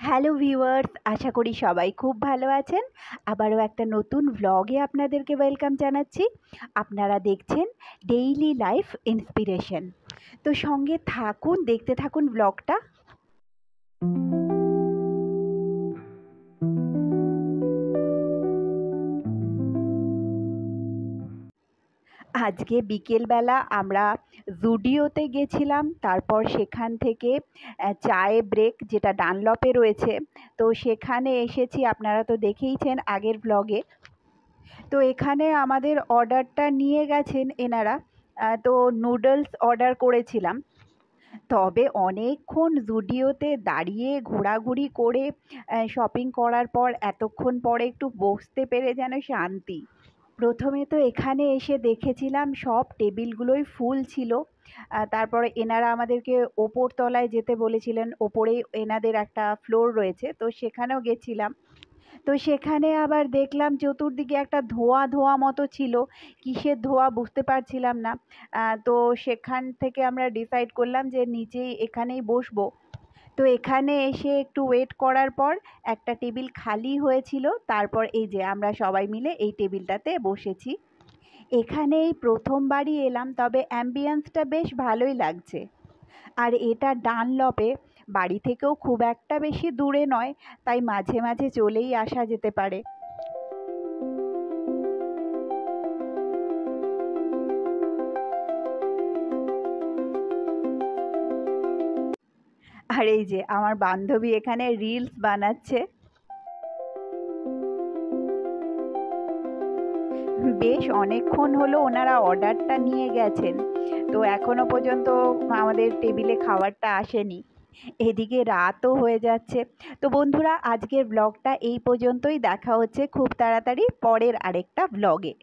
Hello viewers, আশা করি সবাই খুব ভালো আছেন। আবারও একটা নতুন ভ্লগে আপনাদেরকে ওয়েলকাম জানাচ্ছি। আপনারা দেখছেন ডেইলি লাইফ ইন্সপিরেশন। তো সঙ্গে থাকুন, দেখতে থাকুন ভ্লগটা। আজকে বিকেলবেলা আমরা জুডিওতে গেছিলাম, তারপর সেখান থেকে চায়ে ব্রেক যেটা ডানলপে রয়েছে, তো সেখানে এসেছি। আপনারা তো দেখেইছেন আগের ব্লগে। তো এখানে আমাদের অর্ডারটা নিয়ে গেছেন এনারা। তো নুডলস অর্ডার করেছিলাম। তবে অনেকক্ষণ জুডিওতে দাঁড়িয়ে ঘোরাঘুরি করে শপিং করার পর এতক্ষণ পরে একটু বসতে পেরে যেন শান্তি। প্রথমে তো এখানে এসে দেখেছিলাম সব টেবিলগুলোই ফুল ছিল। তারপরে এনারা আমাদেরকে ওপর তলায় যেতে বলেছিলেন, ওপরেই এনাদের একটা ফ্লোর রয়েছে, তো সেখানেও গেছিলাম। তো সেখানে আবার দেখলাম চতুর্দিকে একটা ধোঁয়া ধোঁয়া মতো ছিল, কিসের ধোঁয়া বুঝতে পারছিলাম না। তো সেখান থেকে আমরা ডিসাইড করলাম যে নিচেই এখানেই বসবো। তো এখানে এসে একটু ওয়েট করার পর একটা টেবিল খালি হয়েছিল, তারপর এই যে আমরা সবাই মিলে এই টেবিলটাতে বসেছি। এখানে এই প্রথমবারই এলাম, তবে অ্যাম্বিয়েন্সটা বেশ ভালোই লাগছে। আর এটা ডানলপে, বাড়ি থেকেও খুব একটা বেশি দূরে নয়, তাই মাঝে মাঝে চলেই আসা যেতে পারে। আর এই যে আমার বান্ধবী এখানে রিলস বানাচ্ছে। বেশ অনেকক্ষণ হলো ওনারা অর্ডারটা নিয়ে গেছেন, তো এখনো পর্যন্ত আমাদের টেবিলে খাবারটা আসেনি। এদিকে রাতও হয়ে যাচ্ছে। তো বন্ধুরা, আজকের ব্লগটা এই পর্যন্তই। দেখা হচ্ছে খুব তাড়াতাড়ি পরের আরেকটা ব্লগে।